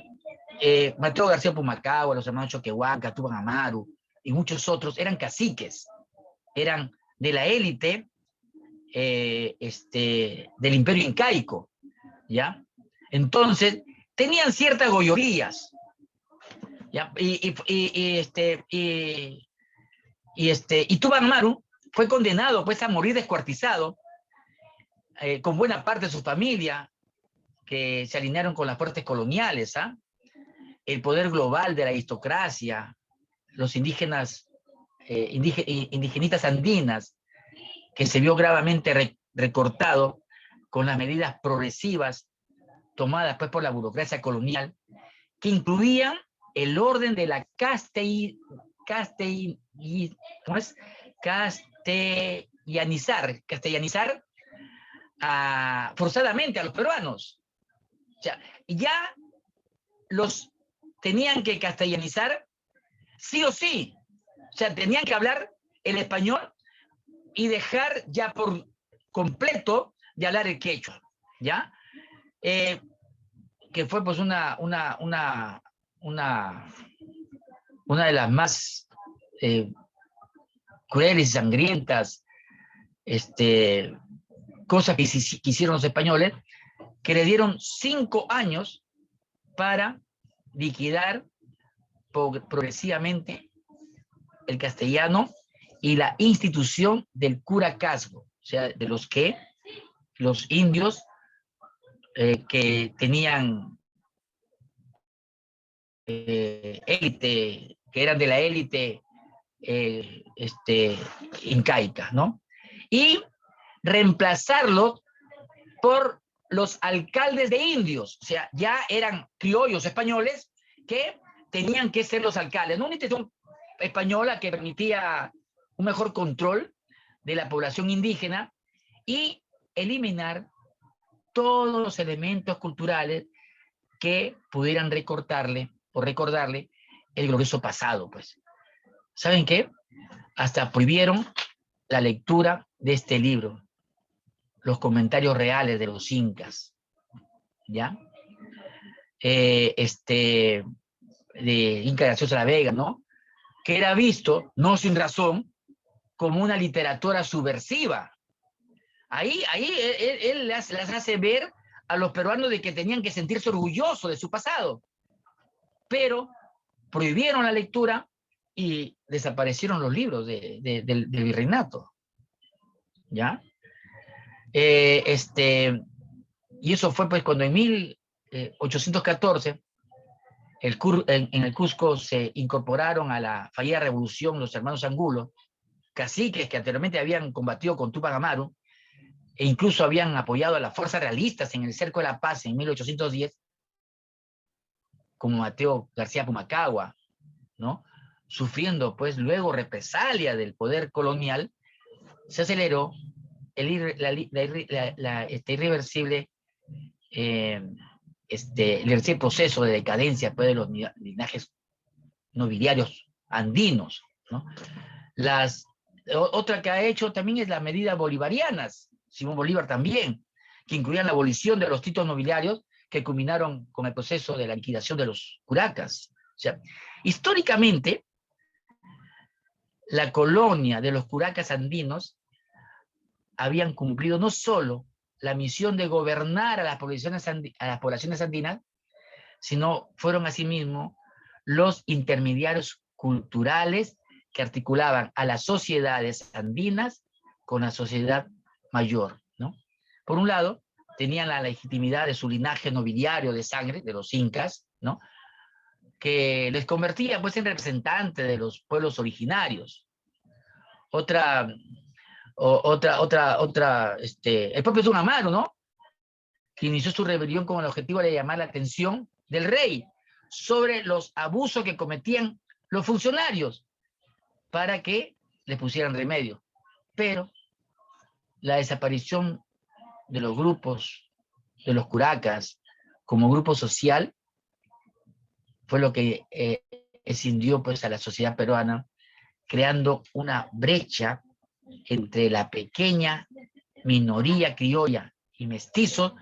Mateo García Pumacahua, los hermanos Choquehuanca, Túpac Amaru y muchos otros eran caciques, eran de la élite del imperio incaico, ¿ya? Entonces, tenían ciertas goyorías, ¿ya? Y Túpac Amaru fue condenado, pues, a morir descuartizado, con buena parte de su familia, que se alinearon con las fuerzas coloniales, ¿ah? El poder global de la aristocracia, los indígenas, indigenistas andinas, que se vio gravemente recortado con las medidas progresivas tomadas, pues, por la burocracia colonial, que incluían el orden de la castellanizar forzadamente a los peruanos. O sea, ya los tenían que castellanizar sí o sí. O sea, tenían que hablar el español y dejar ya por completo de hablar el quechua, ¿ya? Que fue, pues, una de las más crueles y sangrientas cosas que hicieron los españoles, que le dieron 5 años para liquidar progresivamente el castellano y la institución del curacazgo, o sea, de los indios que tenían élite, que eran de la élite incaica, ¿no? Y reemplazarlos por los alcaldes de indios, o sea, ya eran criollos españoles que tenían que ser los alcaldes, ¿no? Una institución española que permitía un mejor control de la población indígena y eliminar todos los elementos culturales que pudieran recordarle el glorioso pasado, pues. ¿Saben qué? Hasta prohibieron la lectura de este libro, los comentarios reales de los incas, ¿ya? De Inca Graciosa la Vega, ¿no? Que era visto, no sin razón, como una literatura subversiva. Ahí él las hace ver a los peruanos de que tenían que sentirse orgullosos de su pasado, pero prohibieron la lectura y desaparecieron los libros del virreinato, ¿ya? Y eso fue, pues, cuando en 1814 en el Cusco se incorporaron a la fallida revolución los hermanos Angulo, caciques que anteriormente habían combatido con Túpac Amaru e incluso habían apoyado a las fuerzas realistas en el Cerco de la Paz en 1810, como Mateo García Pumacahua, ¿no? Sufriendo, pues, luego represalia del poder colonial, se aceleró el irreversible proceso de decadencia, pues, de los linajes nobiliarios andinos, ¿no? Otra que ha hecho también es las medidas bolivarianas, Simón Bolívar también, que incluían la abolición de los títulos nobiliarios que culminaron con el proceso de la liquidación de los curacas. O sea, históricamente, la colonia de los curacas andinos habían cumplido no solo la misión de gobernar a las poblaciones andinas, sino fueron asimismo los intermediarios culturales que articulaban a las sociedades andinas con la sociedad mayor, ¿no? Por un lado, tenían la legitimidad de su linaje nobiliario de sangre, de los incas, ¿no? Que les convertía pues en representantes de los pueblos originarios. El propio Don Amaro, ¿no? Que inició su rebelión con el objetivo de llamar la atención del rey sobre los abusos que cometían los funcionarios para que le pusieran remedio. Pero la desaparición de los grupos, de los curacas, como grupo social, fue lo que escindió pues, a la sociedad peruana, creando una brecha entre la pequeña minoría criolla y mestizos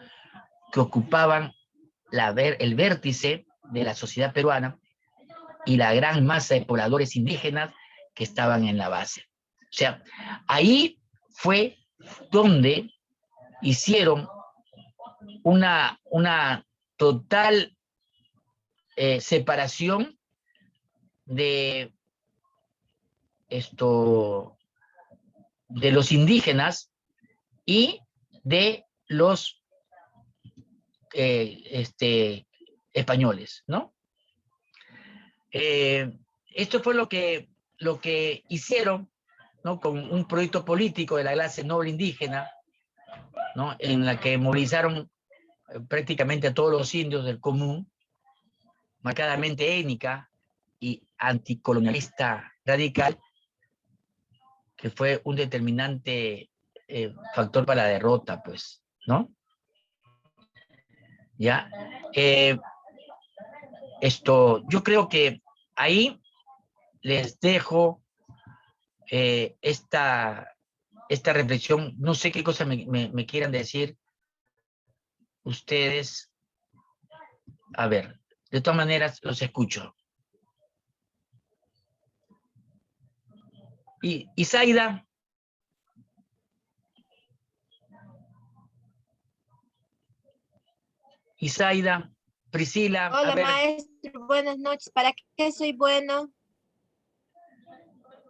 que ocupaban el vértice de la sociedad peruana y la gran masa de pobladores indígenas que estaban en la base. O sea, ahí fue donde hicieron una total separación de los indígenas y de los españoles, ¿no? Esto fue lo que hicieron, ¿no? Con un proyecto político de la clase noble indígena, ¿no? En la que movilizaron prácticamente a todos los indios del común, marcadamente étnica y anticolonialista radical, que fue un determinante factor para la derrota, pues, ¿no? Ya. Yo creo que ahí les dejo esta reflexión. No sé qué cosa me quieran decir ustedes. A ver, de todas maneras los escucho. Y Zaida. Isaida, Priscila. Hola, a ver, maestro, buenas noches. ¿Para qué soy bueno?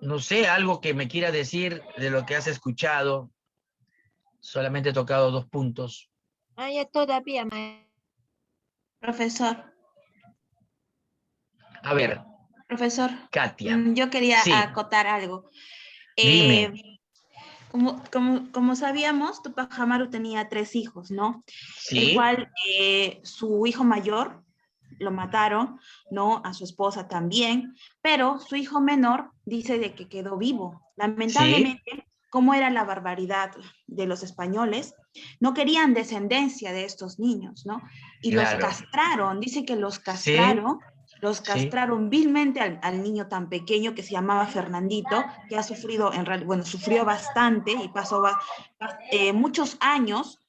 no sé, algo que me quiera decir de lo que has escuchado. Solamente he tocado 2 puntos. Ah, ya todavía, maestro. Profesor, A ver, profesor, Katia. yo quería Sí, acotar algo. dime. Como sabíamos, Tupac Amaru tenía 3 hijos, ¿no? El Sí, cual su hijo mayor lo mataron, ¿no? A su esposa también, pero su hijo menor dice de que quedó vivo. Lamentablemente, como era la barbaridad de los españoles, no querían descendencia de estos niños, ¿no? Y los claro. castraron, dice que los Sí, castraron. Los sí, castraron vilmente al niño tan pequeño que se llamaba Fernandito, que ha sufrido, sufrió bastante y pasó muchos años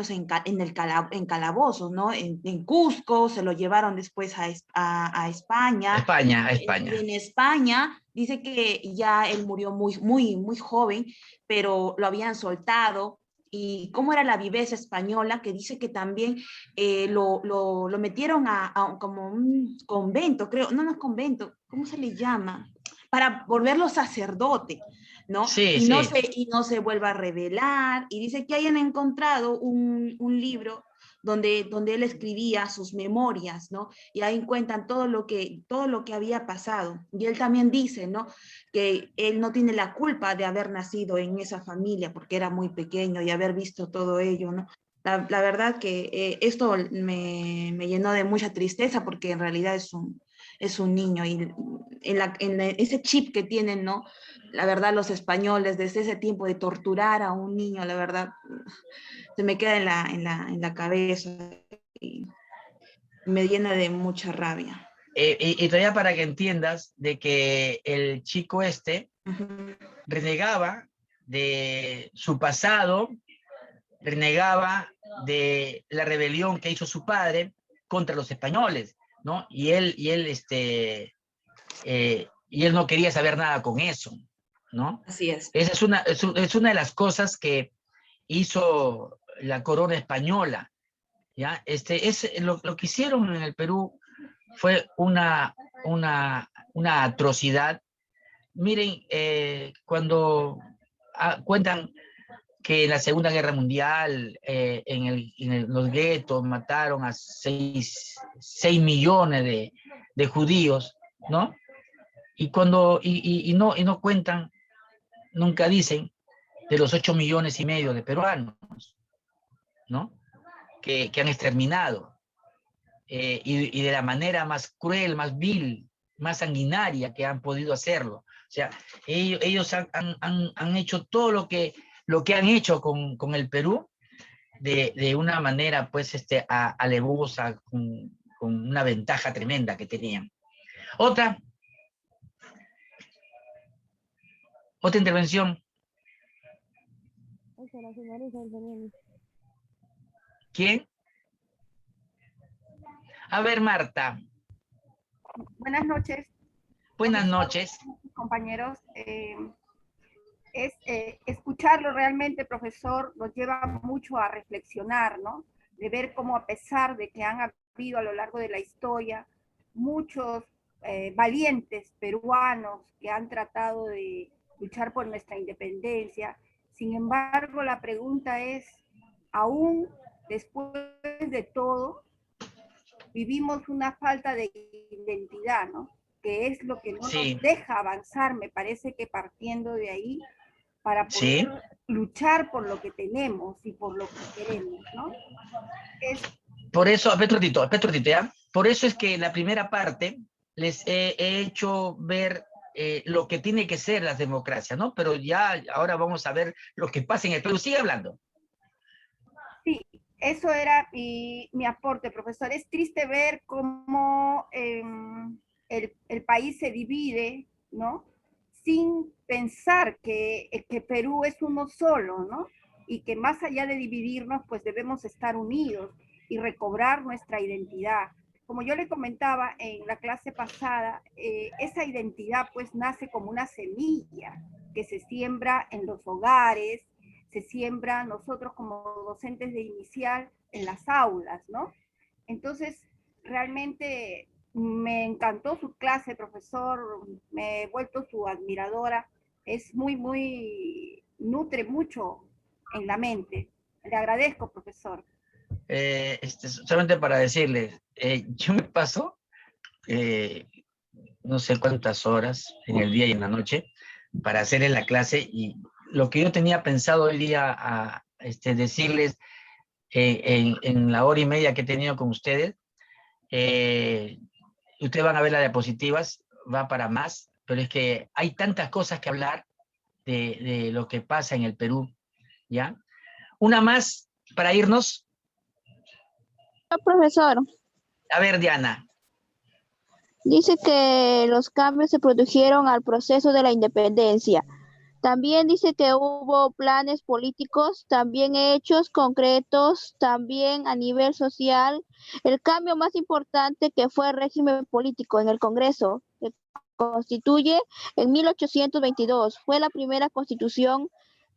en calabozos, ¿no? En Cusco, se lo llevaron después a España. España, a Y España. en España dice que ya él murió muy joven, pero lo habían soltado. Y cómo era la viveza española, que dice que también lo metieron a como un convento, creo, no es convento, ¿cómo se le llama? Para volverlo sacerdote, ¿no? Sí, Y sí. no se vuelva a revelar. Y dice que hayan encontrado un libro donde él escribía sus memorias, ¿no? Y ahí cuentan todo lo que había pasado. Y él también dice, ¿no? Que él no tiene la culpa de haber nacido en esa familia porque era muy pequeño y haber visto todo ello, ¿no? La verdad que esto me llenó de mucha tristeza porque en realidad es un niño y ese chip que tienen, ¿no? La verdad, los españoles desde ese tiempo de torturar a un niño, la verdad, se me queda en la cabeza y me llena de mucha rabia. Y todavía para que entiendas de que el chico Uh-huh. renegaba de su pasado renegaba de la rebelión que hizo su padre contra los españoles, ¿no? Y él no quería saber nada con eso, ¿no? Así es. Esa es una de las cosas que hizo la corona española, ¿ya? Lo que hicieron en el Perú fue una atrocidad. Miren, cuando cuentan que en la Segunda Guerra Mundial, los guetos mataron a 6 millones de judíos, ¿no? Y no cuentan, nunca dicen, de los 8,5 millones de peruanos, ¿no? Que han exterminado. Y de la manera más cruel, más vil, más sanguinaria que han podido hacerlo. O sea, ellos han hecho todo lo que han hecho con el Perú de una manera, pues, alevosa, con una ventaja tremenda que tenían. Otra intervención. ¿Quién? A ver, Marta. Buenas noches. Buenas noches. Compañeros. Escucharlo realmente, profesor, nos lleva mucho a reflexionar, ¿no? De ver cómo, a pesar de que han habido a lo largo de la historia muchos valientes peruanos que han tratado de luchar por nuestra independencia, sin embargo, la pregunta es, aún después de todo, vivimos una falta de identidad, ¿no? Que es lo que no Sí. nos deja avanzar, me parece que partiendo de ahí, para poder Sí. luchar por lo que tenemos y por lo que queremos, ¿no? Por eso, espera un ratito, ¿ya? Por eso es que en la primera parte les he hecho ver lo que tiene que ser las democracias, ¿no? Pero ya ahora vamos a ver lo que pasa en el Perú. Sigue hablando. Sí, eso era mi aporte, profesor. Es triste ver cómo el país se divide, ¿no? Sin pensar que Perú es uno solo, ¿no? Y que más allá de dividirnos, pues debemos estar unidos y recobrar nuestra identidad. Como yo le comentaba en la clase pasada, esa identidad pues nace como una semilla que se siembra en los hogares, se siembra nosotros como docentes de inicial en las aulas, ¿no? Entonces, realmente me encantó su clase, profesor, me he vuelto su admiradora, es nutre mucho en la mente. Le agradezco, profesor. Solamente para decirles, yo me paso no sé cuántas horas en el día y en la noche para hacer en la clase, y lo que yo tenía pensado hoy día a decirles en la hora y media que he tenido con ustedes, ustedes van a ver las diapositivas, va para más, pero es que hay tantas cosas que hablar de lo que pasa en el Perú, ¿ya? Una más para irnos. Profesor, A ver, Diana. dice que los cambios se produjeron al proceso de la independencia. También dice que hubo planes políticos, también hechos concretos, también a nivel social. El cambio más importante que fue el régimen político en el Congreso, que constituye en 1822. Fue la primera constitución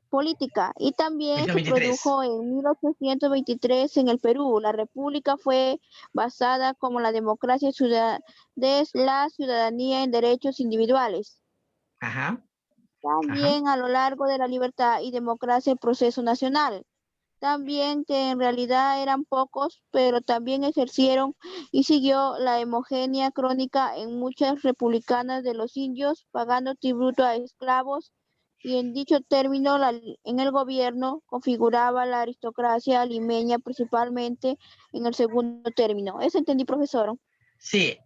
política, y también se 23. produjo en 1823 en el Perú. La república fue basada como la democracia de la ciudadanía en derechos individuales. Ajá. También a lo largo de la libertad y democracia el proceso nacional. También que en realidad eran pocos, pero también ejercieron y siguió la homogénea crónica en muchas republicanas de los indios, pagando tributo a esclavos, y en dicho término en el gobierno configuraba la aristocracia limeña principalmente en el segundo término. ¿Eso entendí, profesor? Sí,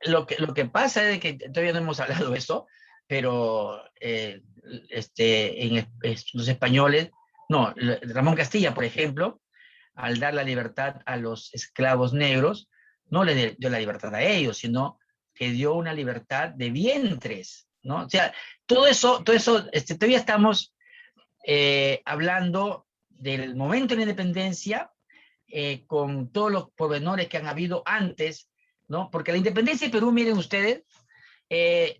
lo que pasa es que todavía no hemos hablado de eso, pero los españoles, no, Ramón Castilla, por ejemplo, al dar la libertad a los esclavos negros, no le dio la libertad a ellos, sino que dio una libertad de vientres, ¿no? O sea, todo eso, todavía estamos hablando del momento de la independencia, con todos los pormenores que han habido antes, ¿no? Porque la independencia de Perú, miren ustedes,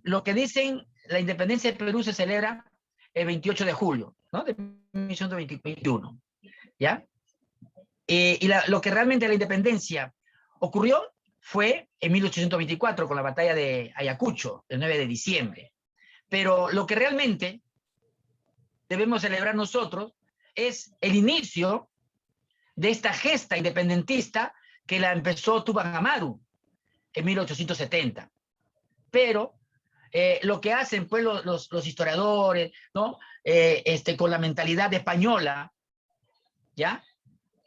lo que dicen, la independencia de Perú se celebra el 28 de julio, ¿no? De 1921, ¿ya? Lo que realmente la independencia ocurrió fue en 1824 con la batalla de Ayacucho, el 9 de diciembre. Pero lo que realmente debemos celebrar nosotros es el inicio de esta gesta independentista que la empezó Tupac Amaru en 1870. Pero lo que hacen pues los historiadores, ¿no? Con la mentalidad española, ¿ya?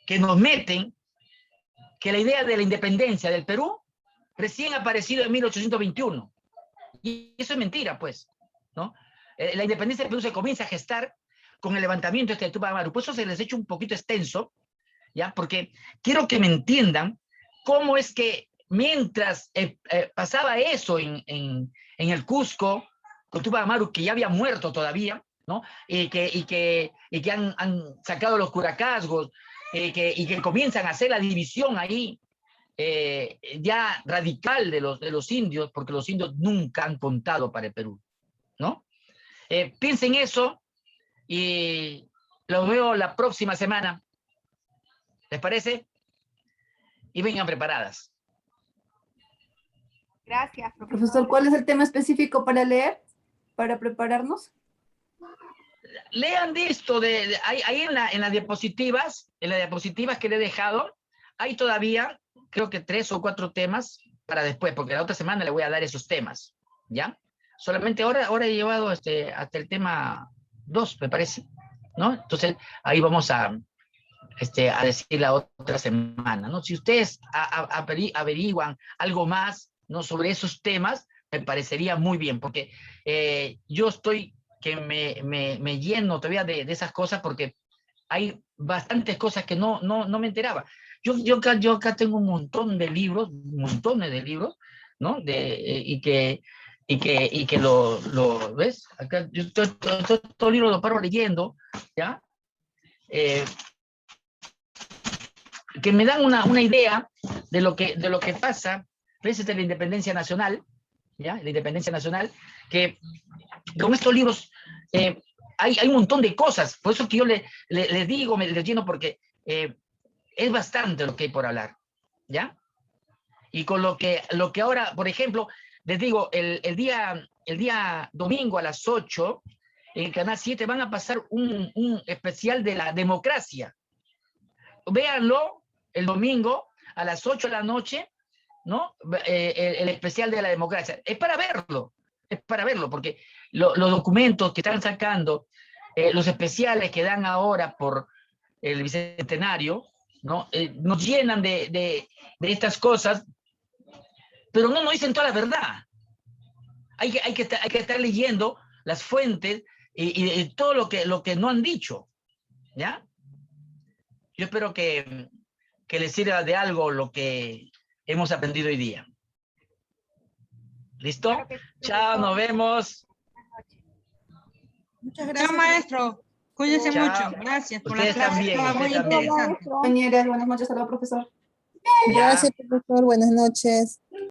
Que nos meten que la idea de la independencia del Perú recién ha aparecido en 1821. Y eso es mentira, pues, ¿no? La independencia del Perú se comienza a gestar con el levantamiento de Tupac Amaru. Por eso se les ha hecho un poquito extenso, ¿ya? Porque quiero que me entiendan cómo es que mientras pasaba eso en el Cusco, con Tupac Amaru, que ya había muerto todavía, ¿no? Y que han sacado los curacazgos, y que comienzan a hacer la división ahí, ya radical de los indios, porque los indios nunca han contado para el Perú, ¿no? Piensen eso y los veo la próxima semana. ¿Les parece? Y vengan preparadas. Gracias, profesor. Profesor, ¿cuál es el tema específico para leer, para prepararnos? Lean de esto, ahí en las diapositivas que le he dejado, hay todavía, creo que 3 o 4 temas para después, porque la otra semana le voy a dar esos temas, ¿ya? Solamente ahora he llevado hasta el tema 2, me parece, ¿no? Entonces, ahí vamos a decir la otra semana, ¿no? Si ustedes averiguan algo más, ¿no? Sobre esos temas, me parecería muy bien, porque yo estoy que me lleno todavía de esas cosas, porque hay bastantes cosas que no me enteraba. Yo acá tengo un montón de libros, montones de libros, ¿no? Y que lo ¿ves? Acá yo todo el libro lo paro leyendo, ¿ya? Que me dan una idea de lo que pasa, ¿ves? De la independencia nacional, ¿ya? La independencia nacional, que con estos libros hay un montón de cosas, por eso que yo les digo, me les lleno, porque es bastante lo que hay por hablar, ¿ya? Y con lo que ahora, por ejemplo, les digo, el día domingo a las 8, en el Canal 7 van a pasar un especial de la democracia. Véanlo el domingo a las 8 de la noche, ¿no? El especial de la democracia. Es para verlo, porque los documentos que están sacando, los especiales que dan ahora por el bicentenario, ¿no? Nos llenan de estas cosas, pero no nos dicen toda la verdad. Hay que estar leyendo las fuentes y todo lo que no han dicho, ¿ya? Yo espero que les sirva de algo lo que hemos aprendido hoy día. ¿Listo? Claro que sí, Chao, nos vemos. Muchas gracias. Chao, maestro. Cuídense Chao. mucho. Gracias por Ustedes la clase. también, Estaba muy ustedes también. interesante. Compañeras, buenas noches, hasta luego, profesor. Gracias, profesor. Buenas noches.